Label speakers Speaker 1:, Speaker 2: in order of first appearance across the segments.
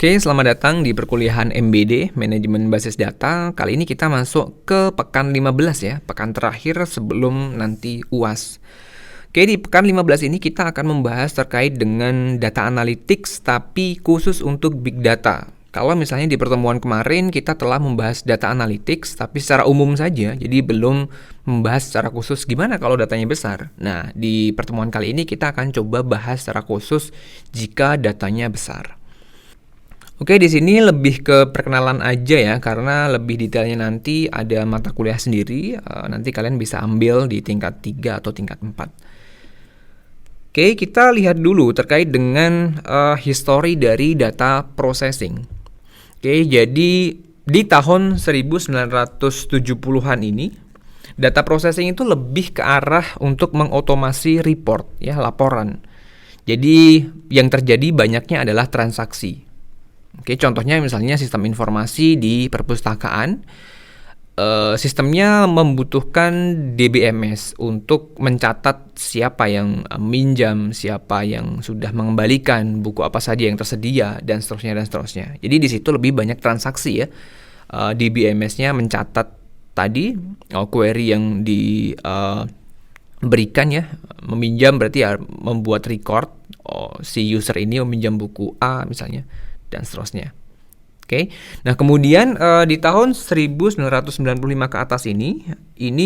Speaker 1: Oke, selamat datang di perkuliahan MBD, Manajemen Basis Data. Kali ini kita masuk ke pekan 15 ya, pekan terakhir sebelum nanti UAS. Oke, di pekan 15 ini kita akan membahas terkait dengan data analytics, tapi khusus untuk big data. Kalau misalnya di pertemuan kemarin kita telah membahas data analytics, tapi secara umum saja, jadi belum membahas secara khusus gimana kalau datanya besar. Nah, di pertemuan kali ini kita akan coba bahas secara khusus jika datanya besar. Oke, di sini lebih ke perkenalan aja ya, karena lebih detailnya nanti ada mata kuliah sendiri, nanti kalian bisa ambil di tingkat 3 atau tingkat 4. Oke, kita lihat dulu terkait dengan history dari data processing. Oke, jadi di tahun 1970-an ini, data processing itu lebih ke arah untuk mengotomasi report, ya, laporan. Jadi yang terjadi banyaknya adalah transaksi. Oke, contohnya misalnya sistem informasi di perpustakaan, sistemnya membutuhkan DBMS untuk mencatat siapa yang minjam, siapa yang sudah mengembalikan, buku apa saja yang tersedia, dan seterusnya dan seterusnya. Jadi di situ lebih banyak transaksi ya. DBMS-nya mencatat tadi query yang diberikan ya, meminjam berarti ya membuat record si user ini meminjam buku A misalnya, dan seterusnya. Oke. Nah, kemudian di tahun 1995 ke atas ini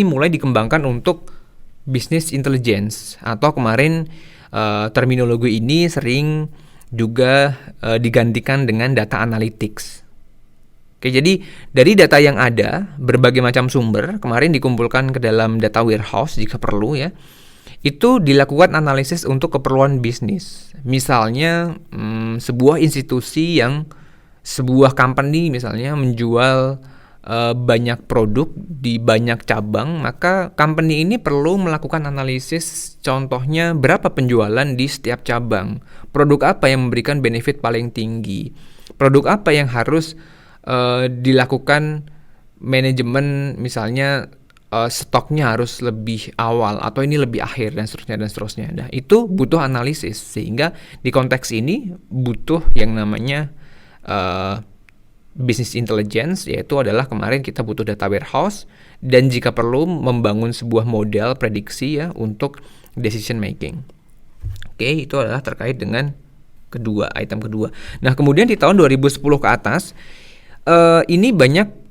Speaker 1: mulai dikembangkan untuk business intelligence, atau kemarin terminologi ini sering juga digantikan dengan data analytics. Oke, jadi dari data yang ada, berbagai macam sumber kemarin dikumpulkan ke dalam data warehouse jika perlu ya. Itu dilakukan analisis untuk keperluan bisnis. Misalnya sebuah institusi sebuah company misalnya menjual banyak produk di banyak cabang, maka company ini perlu melakukan analisis, contohnya berapa penjualan di setiap cabang, produk apa yang memberikan benefit paling tinggi, produk apa yang harus dilakukan manajemen, misalnya stoknya harus lebih awal atau ini lebih akhir, dan seterusnya dan seterusnya. Nah, itu butuh analisis, sehingga di konteks ini butuh yang namanya business intelligence, yaitu adalah kemarin kita butuh data warehouse dan jika perlu membangun sebuah model prediksi ya untuk decision making. Oke, itu adalah terkait dengan item kedua. Nah, kemudian di tahun 2010 ke atas ini banyak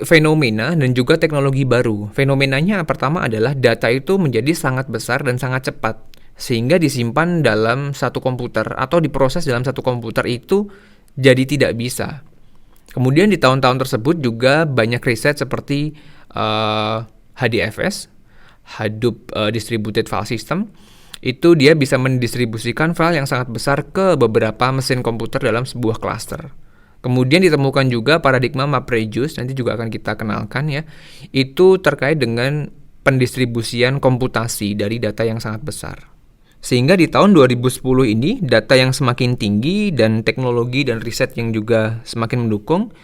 Speaker 1: fenomena dan juga teknologi baru. Fenomenanya pertama adalah data itu menjadi sangat besar dan sangat cepat, sehingga disimpan dalam satu komputer atau diproses dalam satu komputer itu jadi tidak bisa. Kemudian di tahun-tahun tersebut juga banyak riset seperti HDFS, Hadoop Distributed File System. Itu dia bisa mendistribusikan file yang sangat besar ke beberapa mesin komputer dalam sebuah cluster. Kemudian ditemukan juga paradigma MapReduce, nanti juga akan kita kenalkan ya. Itu terkait dengan pendistribusian komputasi dari data yang sangat besar. Sehingga di tahun 2010 ini data yang semakin tinggi dan teknologi dan riset yang juga semakin mendukung,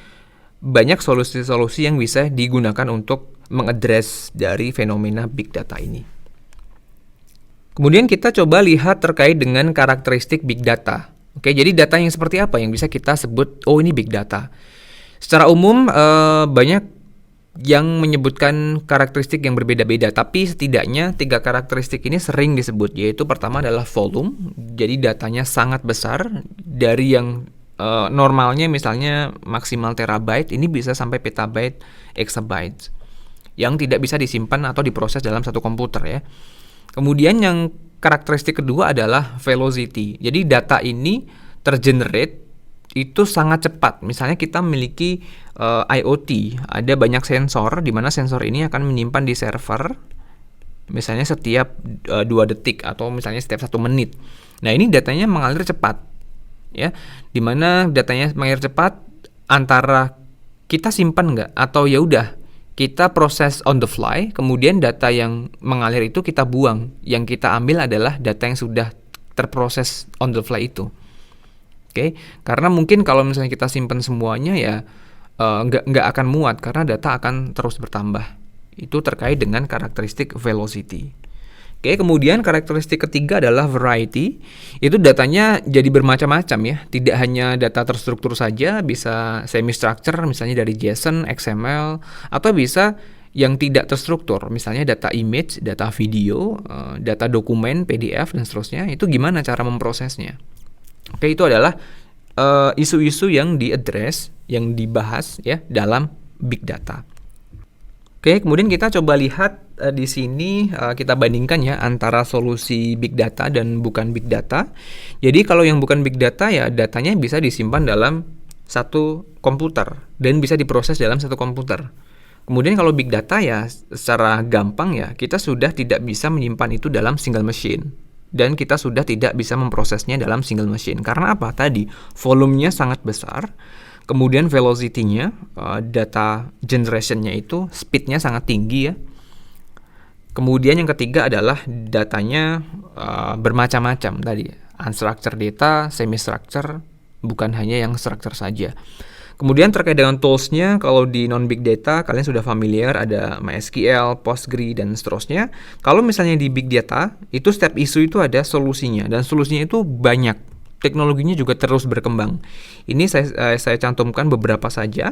Speaker 1: banyak solusi-solusi yang bisa digunakan untuk mengadres dari fenomena big data ini. Kemudian kita coba lihat terkait dengan karakteristik big data. Oke, jadi data yang seperti apa yang bisa kita sebut, oh ini big data. Secara umum banyak yang menyebutkan karakteristik yang berbeda-beda, tapi setidaknya 3 karakteristik ini sering disebut, yaitu pertama adalah volume, jadi datanya sangat besar, dari yang normalnya misalnya maksimal terabyte, ini bisa sampai petabyte, exabyte, yang tidak bisa disimpan atau diproses dalam satu komputer ya. Kemudian yang karakteristik kedua adalah velocity. Jadi data ini tergenerate itu sangat cepat. Misalnya kita memiliki IoT, ada banyak sensor di mana sensor ini akan menyimpan di server misalnya setiap 2 detik atau misalnya setiap 1 menit. Nah, ini datanya mengalir cepat. Ya, di mana datanya mengalir cepat antara kita simpan enggak atau ya udah kita proses on the fly, kemudian data yang mengalir itu kita buang. Yang kita ambil adalah data yang sudah terproses on the fly itu. Oke, karena mungkin kalau misalnya kita simpan semuanya ya nggak akan muat karena data akan terus bertambah. Itu terkait dengan karakteristik velocity. Oke, kemudian karakteristik ketiga adalah variety. Itu datanya jadi bermacam-macam ya. Tidak hanya data terstruktur saja, bisa semi-structure misalnya dari JSON, XML, atau bisa yang tidak terstruktur, misalnya data image, data video, data dokumen, PDF, dan seterusnya. Itu gimana cara memprosesnya? Oke, itu adalah isu-isu yang diaddress, yang dibahas ya dalam big data. Oke, kemudian kita coba lihat di sini kita bandingkan ya antara solusi big data dan bukan big data. Jadi kalau yang bukan big data ya datanya bisa disimpan dalam satu komputer dan bisa diproses dalam satu komputer. Kemudian kalau big data ya secara gampang ya kita sudah tidak bisa menyimpan itu dalam single machine dan kita sudah tidak bisa memprosesnya dalam single machine. Karena apa? Tadi volumenya sangat besar. Kemudian velocity-nya, data generation-nya itu speed-nya sangat tinggi ya. Kemudian yang ketiga adalah datanya bermacam-macam tadi. Unstructured data, semi-structured, bukan hanya yang structure saja. Kemudian terkait dengan tools-nya, kalau di non-big data kalian sudah familiar, ada MySQL, Postgre, dan seterusnya. Kalau misalnya di big data, itu setiap isu itu ada solusinya, dan solusinya itu banyak. Teknologinya juga terus berkembang. Ini saya cantumkan beberapa saja.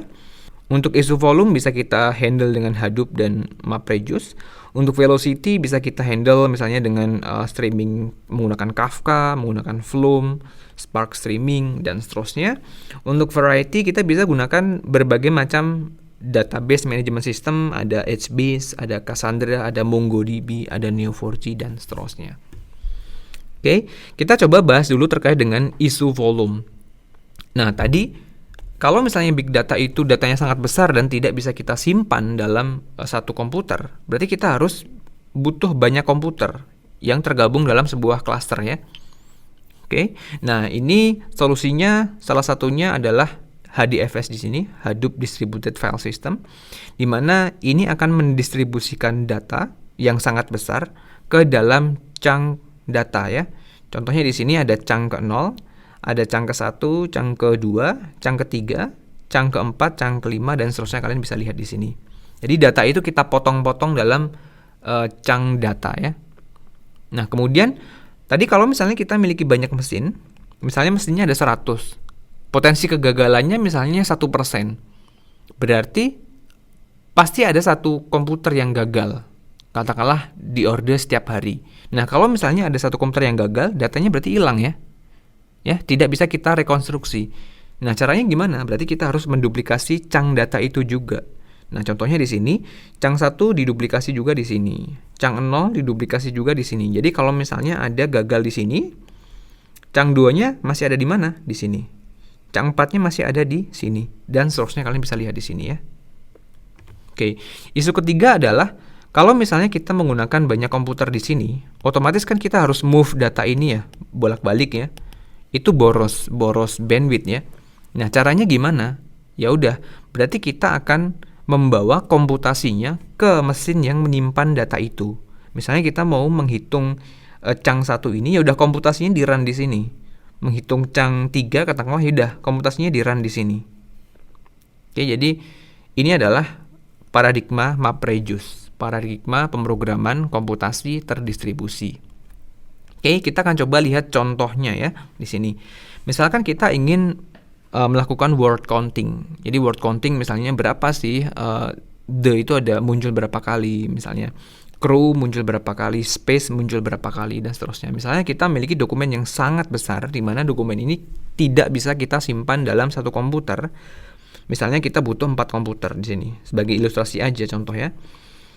Speaker 1: Untuk isu volume bisa kita handle dengan Hadoop dan MapReduce. Untuk velocity bisa kita handle misalnya dengan streaming menggunakan Kafka, menggunakan Flume, Spark Streaming, dan seterusnya. Untuk variety kita bisa gunakan berbagai macam database management system, ada HBase, ada Cassandra, ada MongoDB, ada Neo4j, dan seterusnya. Oke, kita coba bahas dulu terkait dengan isu volume. Nah, tadi kalau misalnya big data itu datanya sangat besar dan tidak bisa kita simpan dalam satu komputer, berarti kita harus butuh banyak komputer yang tergabung dalam sebuah cluster ya. Oke, nah ini solusinya salah satunya adalah HDFS di sini, Hadoop Distributed File System, di mana ini akan mendistribusikan data yang sangat besar ke dalam chunk data ya. Contohnya di sini ada chunk ke-0, ada chunk ke-1, chunk ke-2, chunk ke-3, chunk ke-4, chunk ke-5, dan seterusnya kalian bisa lihat di sini. Jadi data itu kita potong-potong dalam chunk data ya. Nah, kemudian tadi kalau misalnya kita miliki banyak mesin, misalnya mesinnya ada 100, potensi kegagalannya misalnya 1%. Berarti pasti ada satu komputer yang gagal. Katakanlah di order setiap hari. Nah, kalau misalnya ada satu komputer yang gagal, datanya berarti hilang ya. Ya, tidak bisa kita rekonstruksi. Nah, caranya gimana? Berarti kita harus menduplikasi chunk data itu juga. Nah, contohnya di sini, chunk 1 diduplikasi juga di sini. Chunk 0 diduplikasi juga di sini. Jadi kalau misalnya ada gagal di sini, chunk 2-nya masih ada di mana? Di sini. Chunk 4-nya masih ada di sini. Dan seterusnya kalian bisa lihat di sini ya. Oke, isu ketiga adalah kalau misalnya kita menggunakan banyak komputer di sini, otomatis kan kita harus move data ini ya, bolak-balik ya. Itu boros bandwidth ya. Nah, caranya gimana? Ya udah, berarti kita akan membawa komputasinya ke mesin yang menyimpan data itu. Misalnya kita mau menghitung chunk 1 ini, ya udah komputasinya di-run di sini. Menghitung chunk 3 katakanlah ya udah komputasinya di-run di sini. Oke, jadi ini adalah paradigma MapReduce. Paradigma pemrograman komputasi terdistribusi. Oke, kita akan coba lihat contohnya ya di sini. Misalkan kita ingin melakukan word counting. Jadi word counting misalnya berapa sih the itu ada muncul berapa kali misalnya. Crew muncul berapa kali, space muncul berapa kali, dan seterusnya. Misalnya kita memiliki dokumen yang sangat besar di mana dokumen ini tidak bisa kita simpan dalam satu komputer. Misalnya kita butuh 4 komputer di sini. Sebagai ilustrasi aja contoh ya.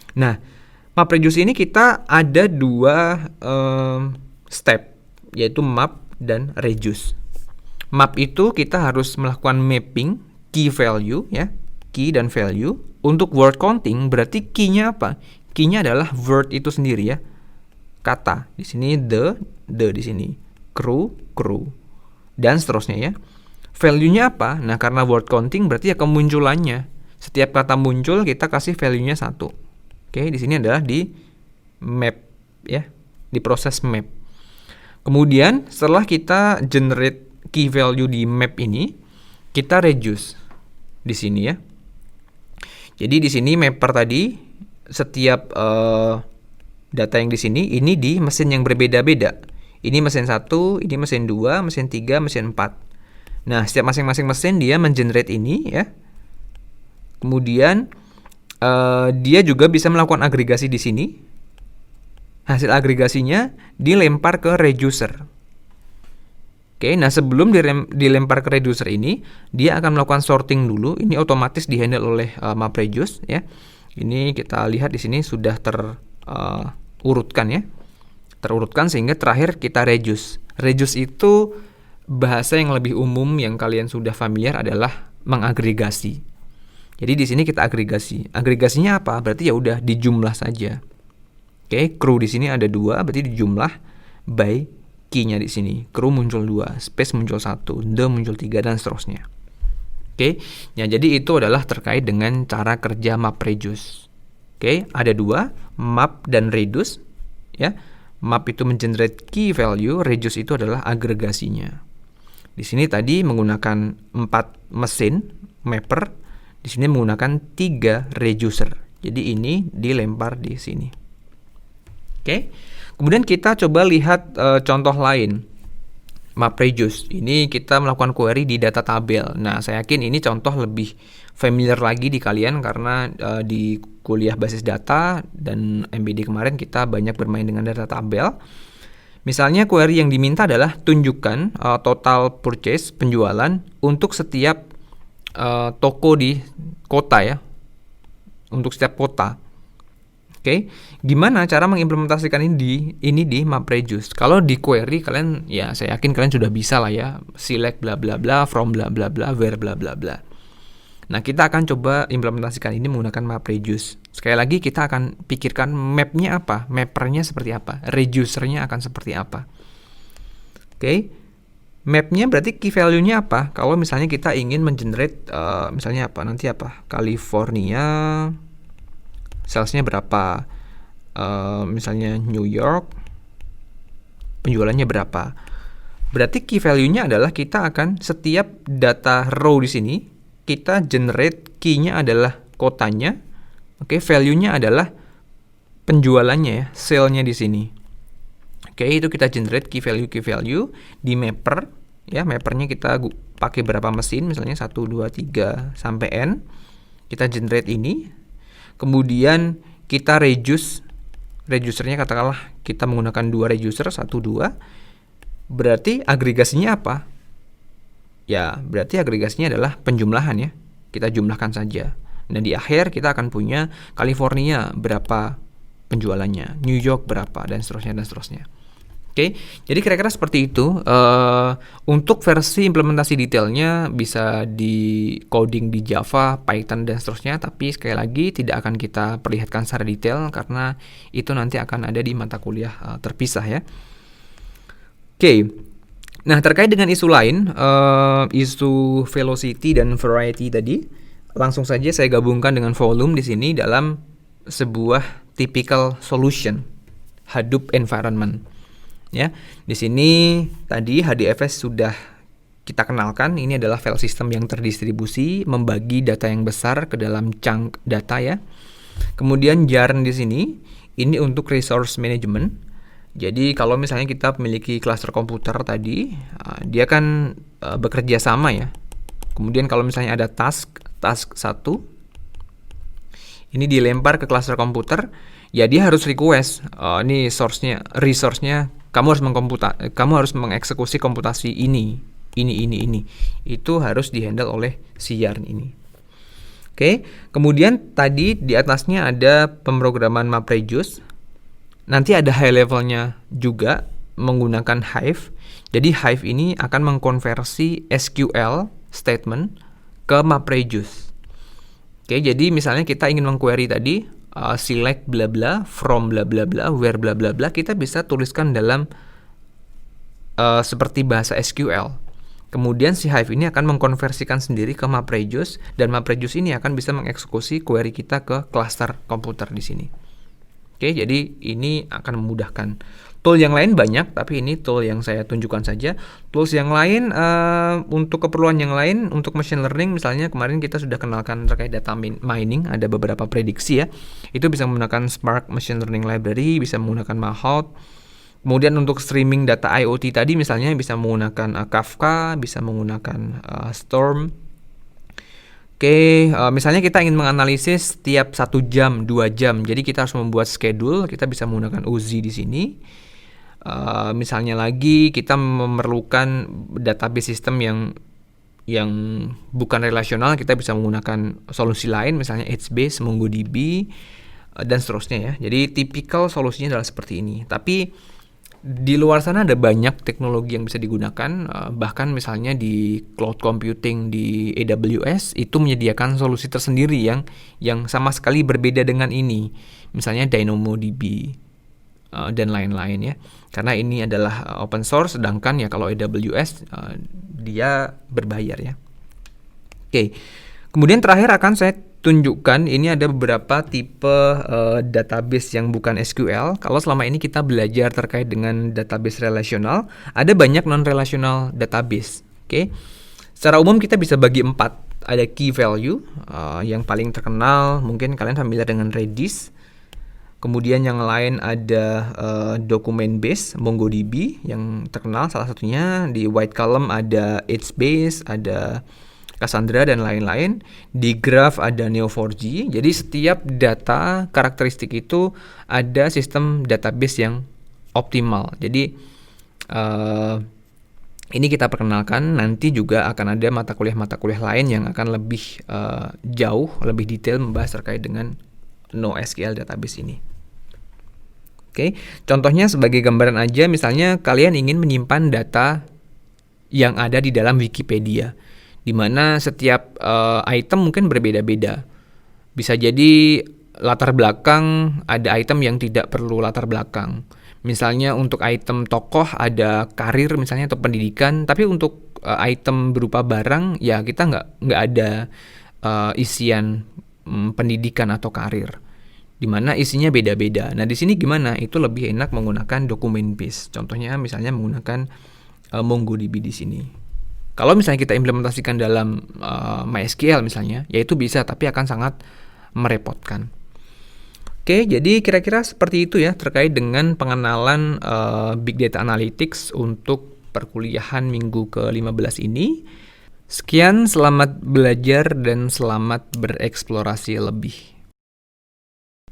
Speaker 1: Nah, MapReduce ini kita ada 2 step, yaitu map dan reduce. Map itu kita harus melakukan mapping key value ya, key dan value. Untuk word counting berarti key-nya apa? Key-nya adalah word itu sendiri ya. Kata. Di sini the di sini. Crew, dan seterusnya ya. Value-nya apa? Nah, karena word counting berarti ya kemunculannya. Setiap kata muncul kita kasih value-nya 1. Oke, di sini adalah di map ya, di proses map. Kemudian setelah kita generate key value di map ini, kita reduce di sini ya. Jadi di sini mapper tadi setiap data yang di sini ini di mesin yang berbeda-beda. Ini mesin 1, ini mesin 2, mesin 3, mesin 4. Nah, setiap masing-masing mesin dia mengenerate ini ya. Kemudian dia juga bisa melakukan agregasi di sini. Hasil agregasinya dilempar ke reducer. Oke, nah sebelum dilempar ke reducer ini, dia akan melakukan sorting dulu. Ini otomatis dihandle oleh MapReduce ya. Ini kita lihat di sini sudah terurutkan ya. Terurutkan sehingga terakhir kita reduce. Reduce itu bahasa yang lebih umum yang kalian sudah familiar adalah mengagregasi. Jadi di sini kita agregasi. Agregasinya apa? Berarti ya udah dijumlah saja. Oke, crew di sini ada 2, berarti dijumlah by key-nya di sini. Crew muncul 2, space muncul 1, the muncul 3 dan seterusnya. Oke. Ya, jadi itu adalah terkait dengan cara kerja MapReduce. Oke, ada 2, map dan reduce ya. Map itu mengenerate key value, reduce itu adalah agregasinya. Di sini tadi menggunakan 4 mesin mapper, di sini menggunakan 3 reducer. Jadi ini dilempar di sini. Oke. Kemudian kita coba lihat contoh lain. MapReduce. Ini kita melakukan query di data tabel. Nah, saya yakin ini contoh lebih familiar lagi di kalian karena di kuliah basis data dan MBD kemarin kita banyak bermain dengan data tabel. Misalnya query yang diminta adalah tunjukkan total purchase penjualan untuk setiap toko di kota ya. Untuk setiap kota. Oke, gimana cara mengimplementasikan ini di MapReduce? Kalau di query kalian ya saya yakin kalian sudah bisa lah ya, select bla bla bla, from bla bla bla, where bla bla bla. Nah, kita akan coba implementasikan ini menggunakan MapReduce. Sekali lagi kita akan pikirkan mapnya apa, mappernya seperti apa, reducernya akan seperti apa. Oke, mapnya berarti key value-nya apa? Kalau misalnya kita ingin mengenerate misalnya apa, nanti apa, California, salesnya berapa, misalnya New York, penjualannya berapa. Berarti key value-nya adalah kita akan setiap data row di sini, kita generate key-nya adalah kotanya, oke, value-nya adalah penjualannya ya, sale-nya di sini. Oke, itu kita generate key value di mapper, ya, mappernya kita pakai berapa mesin, misalnya 1, 2, 3, sampai N, kita generate ini. Kemudian kita reducernya katakanlah kita menggunakan 2 reducer, 1, 2. Berarti agregasinya apa? Ya, berarti agregasinya adalah penjumlahan ya. Kita jumlahkan saja. Dan di akhir kita akan punya California berapa penjualannya, New York berapa, dan seterusnya dan seterusnya. Oke, jadi kira-kira seperti itu. Untuk versi implementasi detailnya bisa di coding di Java, Python, dan seterusnya. Tapi sekali lagi tidak akan kita perlihatkan secara detail karena itu nanti akan ada di mata kuliah terpisah ya. Oke, nah terkait dengan isu lain, isu velocity dan variety tadi, langsung saja saya gabungkan dengan volume di sini dalam sebuah typical solution Hadoop environment. Ya, di sini tadi HDFS sudah kita kenalkan. Ini adalah file system yang terdistribusi, membagi data yang besar ke dalam chunk data ya. Kemudian Yarn di sini, ini untuk resource management. Jadi kalau misalnya kita memiliki cluster komputer tadi, dia kan bekerja sama ya. Kemudian kalau misalnya ada task 1, ini dilempar ke cluster komputer, ya dia harus request, ini resource-nya kamu harus mengeksekusi komputasi ini. Itu harus dihandle oleh si Yarn ini. Oke, kemudian tadi di atasnya ada pemrograman MapReduce. Nanti ada high levelnya juga menggunakan Hive. Jadi Hive ini akan mengkonversi SQL statement ke MapReduce. Oke, jadi misalnya kita ingin mengquery tadi select bla bla, from bla bla bla, where bla bla bla, kita bisa tuliskan dalam seperti bahasa SQL. Kemudian si Hive ini akan mengkonversikan sendiri ke MapReduce, dan MapReduce ini akan bisa mengeksekusi query kita ke cluster komputer di sini. Oke, jadi ini akan memudahkan Tool yang lain banyak, tapi ini tool yang saya tunjukkan saja. Tools yang lain untuk keperluan yang lain, untuk machine learning misalnya kemarin kita sudah kenalkan terkait data mining, ada beberapa prediksi ya. Itu bisa menggunakan Spark Machine Learning Library, bisa menggunakan Mahout. Kemudian untuk streaming data IoT tadi misalnya bisa menggunakan Kafka, bisa menggunakan Storm. Oke, misalnya kita ingin menganalisis tiap 1 jam, 2 jam. Jadi kita harus membuat schedule, kita bisa menggunakan Uzi di sini. Misalnya lagi kita memerlukan database system yang bukan relasional, kita bisa menggunakan solusi lain, misalnya HBase, MongoDB, dan seterusnya ya. Jadi tipikal solusinya adalah seperti ini. Tapi di luar sana ada banyak teknologi yang bisa digunakan, bahkan misalnya di cloud computing di AWS itu menyediakan solusi tersendiri yang sama sekali berbeda dengan ini, misalnya DynamoDB dan lain-lain ya, karena ini adalah open source, sedangkan ya kalau AWS dia berbayar ya. Oke, kemudian terakhir akan saya tunjukkan ini ada beberapa tipe database yang bukan SQL. Kalau selama ini kita belajar terkait dengan database relasional, ada banyak non-relational database. Oke, secara umum kita bisa bagi 4. Ada key value yang paling terkenal, mungkin kalian familiar dengan Redis. Kemudian yang lain ada document base, MongoDB yang terkenal salah satunya. Di white column ada HBase, ada Cassandra dan lain-lain. Di graph ada Neo4j. Jadi setiap data karakteristik itu ada sistem database yang optimal. Jadi ini kita perkenalkan, nanti juga akan ada mata kuliah lain yang akan lebih jauh, lebih detail membahas terkait dengan NoSQL database ini. Oke, contohnya sebagai gambaran aja, misalnya kalian ingin menyimpan data yang ada di dalam Wikipedia, di mana setiap item mungkin berbeda-beda. Bisa jadi latar belakang, ada item yang tidak perlu latar belakang. Misalnya untuk item tokoh ada karir misalnya atau pendidikan, tapi untuk item berupa barang ya kita nggak ada isian pendidikan atau karir, di mana isinya beda-beda. Nah, di sini gimana? Itu lebih enak menggunakan document base. Contohnya misalnya menggunakan MongoDB di sini. Kalau misalnya kita implementasikan dalam MySQL misalnya, ya itu bisa, tapi akan sangat merepotkan. Oke, jadi kira-kira seperti itu ya terkait dengan pengenalan Big Data Analytics untuk perkuliahan minggu ke-15 ini. Sekian, selamat belajar dan selamat bereksplorasi lebih.